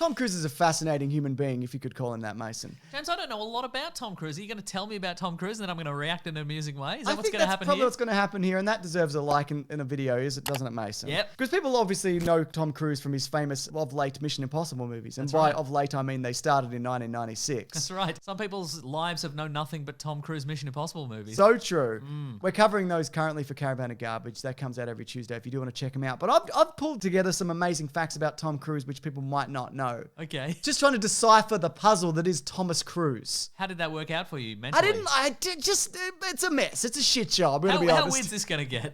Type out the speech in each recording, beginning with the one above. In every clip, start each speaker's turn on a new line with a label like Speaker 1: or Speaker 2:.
Speaker 1: Tom Cruise is a fascinating human being, if you could call him that, Mason.
Speaker 2: James, I don't know a lot about Tom Cruise. Are you going to tell me about Tom Cruise and then I'm going to react in an amusing way? Is that what's going to happen here?
Speaker 1: Probably what's going to happen here, and that deserves a like in a video, doesn't it, Mason?
Speaker 2: Yep.
Speaker 1: Because people obviously know Tom Cruise from his famous of late Mission Impossible movies, and of late I mean they started in 1996.
Speaker 2: That's right. Some people's lives have known nothing but Tom Cruise Mission Impossible movies.
Speaker 1: So true. We're covering those currently for Caravan of Garbage. That comes out every Tuesday if you do want to check them out. But I've pulled together some amazing facts about Tom Cruise which people might not know.
Speaker 2: Okay.
Speaker 1: Just trying to decipher the puzzle that is Thomas Cruise.
Speaker 2: How did that work out for you mentally?
Speaker 1: It's a mess. It's a shit show. I'm going to be honest.
Speaker 2: How weird's this going to get?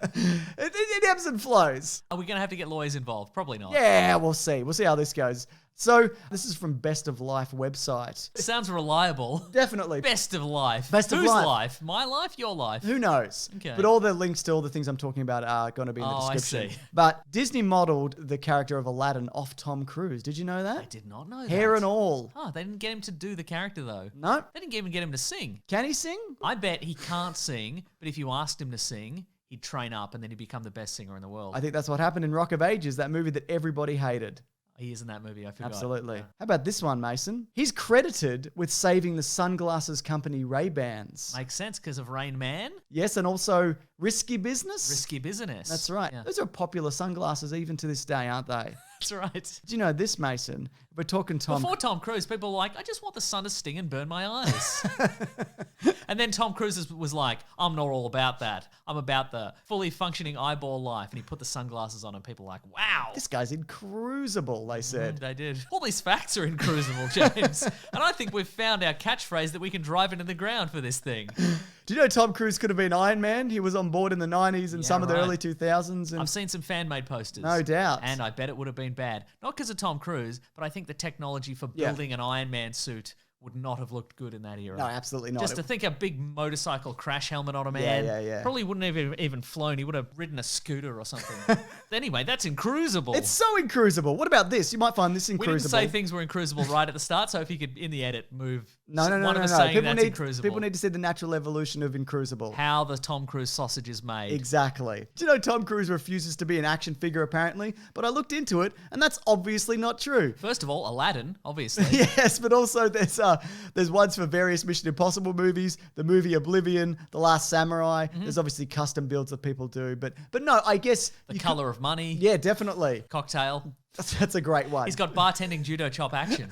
Speaker 1: It ebbs and flows.
Speaker 2: Are we going to have to get lawyers involved? Probably not.
Speaker 1: Yeah, we'll see. We'll see how this goes. So, this is from Best of Life website.
Speaker 2: Sounds reliable.
Speaker 1: Definitely.
Speaker 2: Best of Life.
Speaker 1: Best of
Speaker 2: Whose
Speaker 1: life?
Speaker 2: life? My life? Your life?
Speaker 1: Who knows?
Speaker 2: Okay.
Speaker 1: But all the links to all the things I'm talking about are going to be in the description.
Speaker 2: I see.
Speaker 1: But Disney modeled the character of Aladdin off Tom Cruise. Did you know that?
Speaker 2: I did not know that.
Speaker 1: Hair and all.
Speaker 2: Oh, they didn't get him to do the character, though.
Speaker 1: No.
Speaker 2: They didn't even get him to sing.
Speaker 1: Can he sing?
Speaker 2: I bet he can't sing, but if you asked him to sing, he'd train up and then he'd become the best singer in the world.
Speaker 1: I think that's what happened in Rock of Ages, that movie that everybody hated.
Speaker 2: He is in that movie, I forgot.
Speaker 1: Absolutely.
Speaker 2: Yeah.
Speaker 1: How about this one, Mason? He's credited with saving the sunglasses company Ray-Bans.
Speaker 2: Makes sense because of Rain Man.
Speaker 1: Yes, and also Risky Business.
Speaker 2: Risky Business.
Speaker 1: That's right.
Speaker 2: Yeah.
Speaker 1: Those are popular sunglasses even to this day, aren't they?
Speaker 2: That's right.
Speaker 1: Do you know this, Mason? We're talking Tom...
Speaker 2: Before Tom Cruise, people were like, I just want the sun to sting and burn my eyes. And then Tom Cruise was like, I'm not all about that. I'm about the fully functioning eyeball life. And he put the sunglasses on and people were like, wow.
Speaker 1: This guy's incruisable, they said.
Speaker 2: They did. All these facts are incruisable, James. And I think we've found our catchphrase that we can drive into the ground for this thing.
Speaker 1: Do you know Tom Cruise could have been Iron Man? He was on board in the 90s and some of the early 2000s. And
Speaker 2: I've seen some fan-made posters.
Speaker 1: No doubt.
Speaker 2: And I bet it would have been bad. Not because of Tom Cruise, but I think the technology for building an Iron Man suit would not have looked good in that era.
Speaker 1: No, absolutely not.
Speaker 2: Just to think a big motorcycle crash helmet on a man.
Speaker 1: Yeah.
Speaker 2: Probably wouldn't have even flown. He would have ridden a scooter or something. Anyway, that's incruisable.
Speaker 1: It's so incruisable. What about this? You might find this incruisable.
Speaker 2: We didn't say things were incruisable right at the start, so if you could, in the edit, move
Speaker 1: No.
Speaker 2: one of us saying
Speaker 1: People
Speaker 2: that's incruisable.
Speaker 1: People need to see the natural evolution of incruisable.
Speaker 2: How the Tom Cruise sausage is made.
Speaker 1: Exactly. Do you know Tom Cruise refuses to be an action figure, apparently? But I looked into it, and that's obviously not true.
Speaker 2: First of all, Aladdin, obviously.
Speaker 1: Yes, but also there's ones for various Mission Impossible movies, the movie Oblivion, The Last Samurai. There's obviously custom builds that people do, but no, I guess
Speaker 2: The Color of Money.
Speaker 1: Yeah, definitely.
Speaker 2: Cocktail.
Speaker 1: That's a great one.
Speaker 2: He's got bartending judo chop action.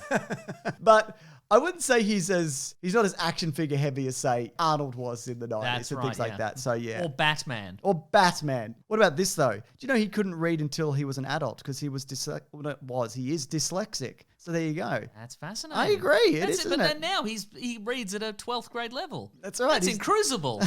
Speaker 1: But I wouldn't say he's not as action figure heavy as, say, Arnold was in the 90s
Speaker 2: That's
Speaker 1: and things
Speaker 2: right,
Speaker 1: like that. So yeah.
Speaker 2: Or Batman.
Speaker 1: Or Batman. What about this though? Do you know he couldn't read until he was an adult because he is dyslexic. So there you go.
Speaker 2: That's fascinating.
Speaker 1: I agree. It is,
Speaker 2: but
Speaker 1: isn't it?
Speaker 2: then now he reads at a 12th grade level.
Speaker 1: That's right.
Speaker 2: That's incruisable.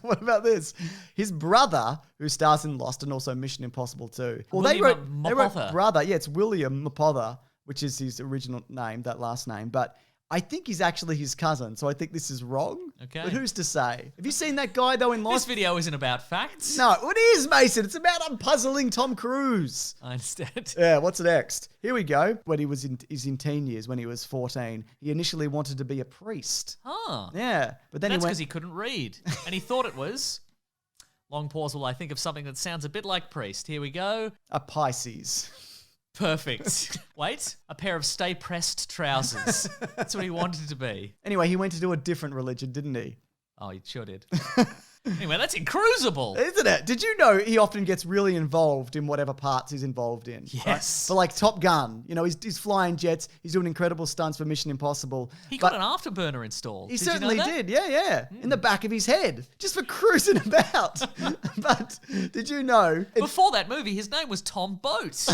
Speaker 1: What about this? His brother, who stars in Lost and also Mission Impossible 2. Well, they wrote brother. Yeah, it's William Mapother, which is his original name, that last name. But I think he's actually his cousin, so I think this is wrong.
Speaker 2: Okay.
Speaker 1: But who's to say? Have you seen that guy, though, in Lost?
Speaker 2: This video isn't about facts.
Speaker 1: No, it is, Mason. It's about unpuzzling Tom Cruise.
Speaker 2: I understand.
Speaker 1: Yeah, what's next? Here we go. When he was in his teen years, when he was 14, he initially wanted to be a priest.
Speaker 2: Huh.
Speaker 1: Yeah. But then
Speaker 2: That's because he couldn't read. And he thought it was... Long pause while I think of something that sounds a bit like priest. Here we go.
Speaker 1: A Pisces.
Speaker 2: Perfect. Wait, a pair of stay pressed trousers. That's what he wanted to be.
Speaker 1: Anyway, he went to do a different religion, didn't he?
Speaker 2: Oh, he sure did. Anyway, that's incruisable.
Speaker 1: Isn't it? Did you know he often gets really involved in whatever parts he's involved in?
Speaker 2: Yes.
Speaker 1: Right? For like Top Gun, he's flying jets, he's doing incredible stunts for Mission Impossible.
Speaker 2: He got an afterburner installed.
Speaker 1: He
Speaker 2: Did
Speaker 1: certainly
Speaker 2: you know that?
Speaker 1: did, yeah. In the back of his head, just for cruising about. But did you know...
Speaker 2: Before that movie, his name was Tom Boat.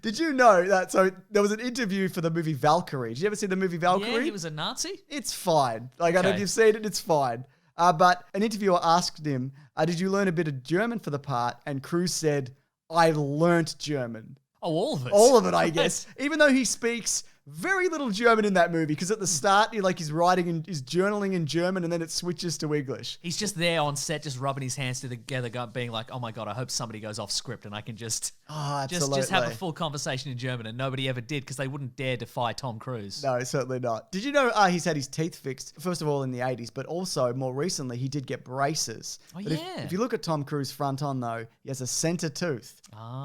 Speaker 1: Did you know that? So there was an interview for the movie Valkyrie. Did you ever see the movie Valkyrie?
Speaker 2: Yeah, he was a Nazi.
Speaker 1: It's fine. Like, I don't know if you've seen it, it's fine. But an interviewer asked him, did you learn a bit of German for the part? And Cruise said, I learnt German.
Speaker 2: Oh, all of it?
Speaker 1: All of it, I guess. Even though he speaks very little German in that movie, because at the start, he's writing and he's journaling in German, and then it switches to English.
Speaker 2: He's just there on set, just rubbing his hands together, being like, "Oh my god, I hope somebody goes off script and I can just have a full conversation in German." And nobody ever did because they wouldn't dare defy Tom Cruise.
Speaker 1: No, certainly not. Did you know he's had his teeth fixed? First of all, in the 80s, but also more recently, he did get braces.
Speaker 2: Oh,
Speaker 1: but
Speaker 2: yeah.
Speaker 1: If you look at Tom Cruise front on though, he has a center tooth.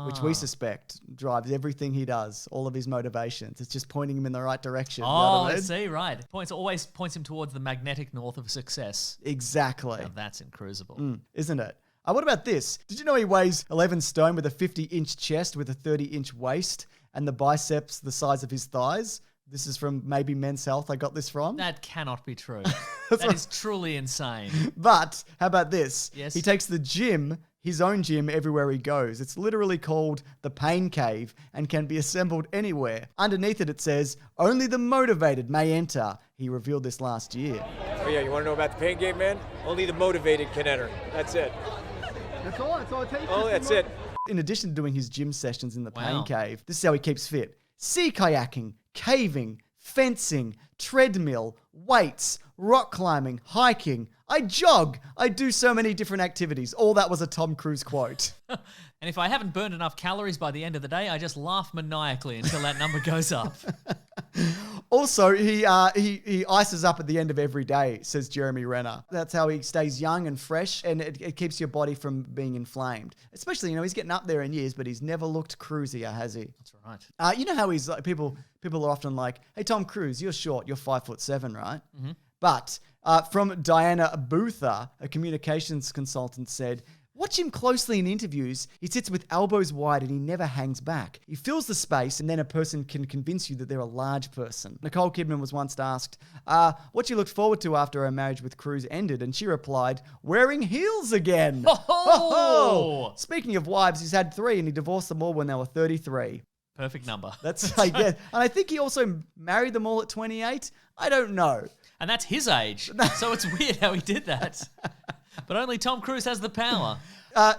Speaker 1: which we suspect drives everything he does, all of his motivations. It's just pointing him in the right direction.
Speaker 2: Oh,
Speaker 1: you know what I mean?
Speaker 2: see, right. Always points him towards the magnetic north of success.
Speaker 1: Exactly.
Speaker 2: Now that's incrucible.
Speaker 1: Isn't it? What about this? Did you know he weighs 11 stone with a 50-inch chest with a 30-inch waist and the biceps the size of his thighs? This is from maybe Men's Health I got this from.
Speaker 2: That cannot be true. That is truly insane.
Speaker 1: But how about this?
Speaker 2: Yes.
Speaker 1: He takes his own gym everywhere he goes. It's literally called the Pain Cave and can be assembled anywhere. Underneath it says, only the motivated may enter. He revealed this last year.
Speaker 3: Oh yeah, you want to know about the Pain Cave, man? Only the motivated can enter. That's it.
Speaker 1: That's all it takes.
Speaker 3: Oh, that's it.
Speaker 1: In addition to doing his gym sessions in the Pain
Speaker 2: Wow.
Speaker 1: Cave, this is how he keeps fit. Sea kayaking, caving, fencing, treadmill, weights, rock climbing, hiking. I jog. I do so many different activities. All that was a Tom Cruise quote.
Speaker 2: And if I haven't burned enough calories by the end of the day, I just laugh maniacally until that number goes up.
Speaker 1: Also, he ices up at the end of every day, says Jeremy Renner. That's how he stays young and fresh, and it keeps your body from being inflamed. Especially, he's getting up there in years, but he's never looked cruisier, has he?
Speaker 2: That's right.
Speaker 1: You know how he's like, people are often like, hey, Tom Cruise, you're short, you're 5'7", right? Mm-hmm. But from Diana Boother, a communications consultant, said, watch him closely in interviews. He sits with elbows wide and he never hangs back. He fills the space and then a person can convince you that they're a large person. Nicole Kidman was once asked what she looked forward to after her marriage with Cruise ended, and she replied, wearing heels again.
Speaker 2: Oh!
Speaker 1: Speaking of wives, he's had 3 and he divorced them all when they were 33.
Speaker 2: Perfect number.
Speaker 1: That's, I guess. And I think he also married them all at 28. I don't know.
Speaker 2: And that's his age. So it's weird how he did that. But only Tom Cruise has the power.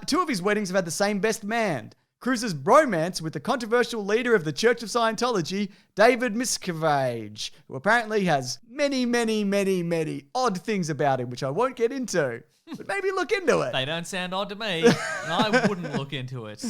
Speaker 1: 2 of his weddings have had the same best man. Cruise's bromance with the controversial leader of the Church of Scientology, David Miscavige, who apparently has many, many, many, many odd things about him, which I won't get into. But maybe look into it.
Speaker 2: They don't sound odd to me, and I wouldn't look into it.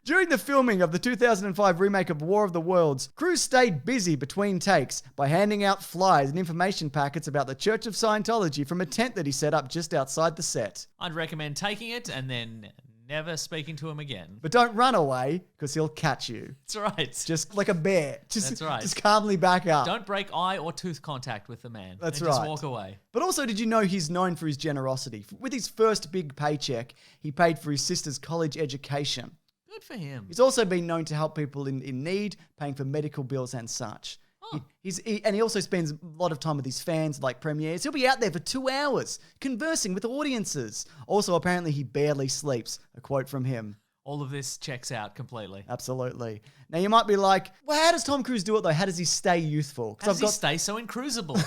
Speaker 1: During the filming of the 2005 remake of War of the Worlds, Cruise stayed busy between takes by handing out flyers and information packets about the Church of Scientology from a tent that he set up just outside the set.
Speaker 2: I'd recommend taking it and then never speaking to him again.
Speaker 1: But don't run away, because he'll catch you.
Speaker 2: That's right.
Speaker 1: Just like a bear.
Speaker 2: That's right.
Speaker 1: Just calmly back up.
Speaker 2: Don't break eye or tooth contact with the man.
Speaker 1: That's
Speaker 2: and
Speaker 1: right.
Speaker 2: Just walk away.
Speaker 1: But also, did you know he's known for his generosity? With his first big paycheck, he paid for his sister's college education.
Speaker 2: Good for him.
Speaker 1: He's also been known to help people in need, paying for medical bills and such.
Speaker 2: Oh.
Speaker 1: And he also spends a lot of time with his fans, like premieres. He'll be out there for 2 hours, conversing with audiences. Also, apparently, he barely sleeps. A quote from him.
Speaker 2: All of this checks out completely.
Speaker 1: Absolutely. Now, you might be like, well, how does Tom Cruise do it, though? How does he stay youthful?
Speaker 2: How does he stay so incrucible?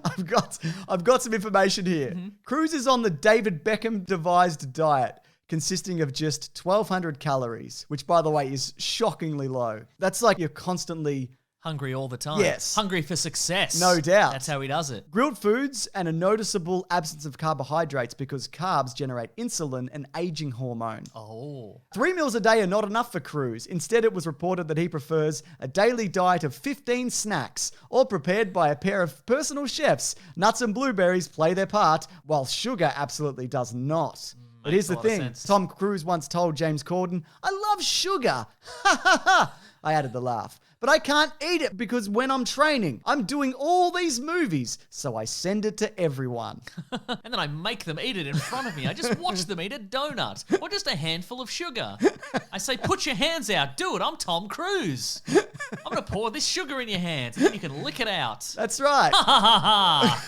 Speaker 1: I've got some information here.
Speaker 2: Mm-hmm.
Speaker 1: Cruise is on the David Beckham devised diet, consisting of just 1,200 calories, which, by the way, is shockingly low. That's like you're constantly
Speaker 2: Hungry all the time.
Speaker 1: Yes.
Speaker 2: Hungry for success.
Speaker 1: No doubt.
Speaker 2: That's how he does it.
Speaker 1: grilled foods and a noticeable absence of carbohydrates because carbs generate insulin, an aging hormone.
Speaker 2: Oh.
Speaker 1: 3 meals a day are not enough for Cruise. Instead, it was reported that he prefers a daily diet of 15 snacks, all prepared by a pair of personal chefs. Nuts and blueberries play their part, while sugar absolutely does not. But here's the thing. Tom Cruise once told James Corden, "I love sugar." Ha ha ha. I added the laugh. But I can't eat it because when I'm training, I'm doing all these movies, so I send it to everyone.
Speaker 2: And then I make them eat it in front of me. I just watch them eat a donut or just a handful of sugar. I say, put your hands out. Do it. I'm Tom Cruise. I'm going to pour this sugar in your hands and then you can lick it out.
Speaker 1: That's right.
Speaker 2: Ha ha ha ha.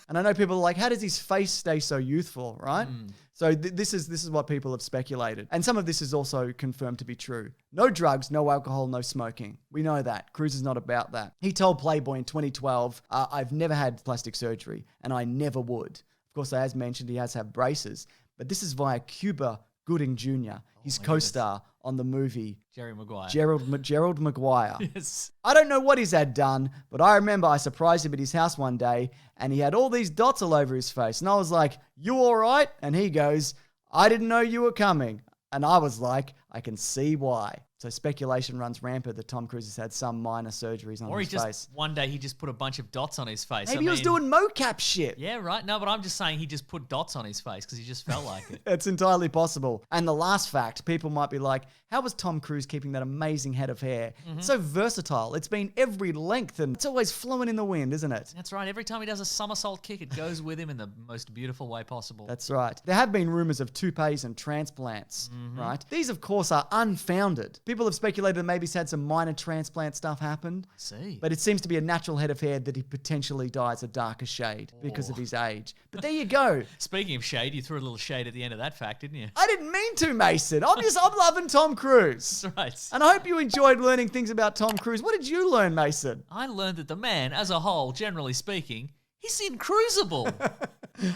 Speaker 1: And I know people are like, how does his face stay so youthful, right? So this is what people have speculated. And some of this is also confirmed to be true. No drugs, no alcohol, no smoking. We know that. Cruise is not about that. He told Playboy in 2012, I've never had plastic surgery and I never would. Of course, as mentioned, he has had braces, but this is via Cuba Gooding Jr., his co-star on the movie Gerald Maguire.
Speaker 2: Yes.
Speaker 1: I don't know what he's had done, but I remember I surprised him at his house one day and he had all these dots all over his face. And I was like, "You all right?" And he goes, "I didn't know you were coming." And I was like, "I can see why." So speculation runs rampant that Tom Cruise has had some minor surgeries on his face.
Speaker 2: One day he just put a bunch of dots on his face.
Speaker 1: Maybe he was doing mocap shit.
Speaker 2: Yeah, right. No, but I'm just saying he just put dots on his face because he just felt like it.
Speaker 1: It's entirely possible. And the last fact, people might be like, how was Tom Cruise keeping that amazing head of hair? It's so versatile. It's been every length and it's always flowing in the wind, isn't it?
Speaker 2: That's right. Every time he does a somersault kick, it goes with him in the most beautiful way possible.
Speaker 1: That's right. There have been rumors of toupees and transplants, right? These, of course, are unfounded. People have speculated that maybe he's had some minor transplant stuff happen.
Speaker 2: I see.
Speaker 1: But it seems to be a natural head of hair that he potentially dyes a darker shade because of his age. But there you go.
Speaker 2: Speaking of shade, you threw a little shade at the end of that fact, didn't you?
Speaker 1: I didn't mean to, Mason. I'm loving Tom Cruise.
Speaker 2: That's right.
Speaker 1: And I hope you enjoyed learning things about Tom Cruise. What did you learn, Mason?
Speaker 2: I learned that the man, as a whole, generally speaking, he's incruisable.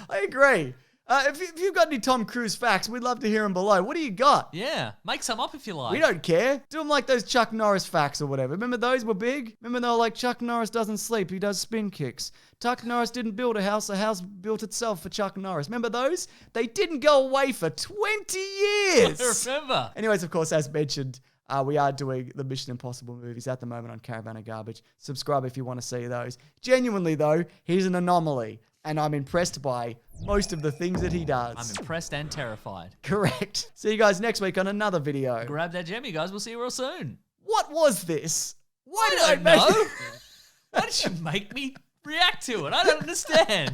Speaker 1: I agree. If you've got any Tom Cruise facts, we'd love to hear them below. What do you got?
Speaker 2: Yeah, make some up if you like.
Speaker 1: We don't care. Do them like those Chuck Norris facts or whatever. Remember those were big? Remember they were like, Chuck Norris doesn't sleep, he does spin kicks. Chuck Norris didn't build a house built itself for Chuck Norris. Remember those? They didn't go away for 20 years.
Speaker 2: I remember.
Speaker 1: Anyways, of course, as mentioned, we are doing the Mission Impossible movies at the moment on Caravan of Garbage. Subscribe if you want to see those. Genuinely, though, he's an anomaly. And I'm impressed by most of the things that he does.
Speaker 2: I'm impressed and terrified.
Speaker 1: Correct. See you guys next week on another video.
Speaker 2: Grab that gem, you guys. We'll see you real soon.
Speaker 1: What was this? Why did
Speaker 2: I know? Why did you make me react to it? I don't understand.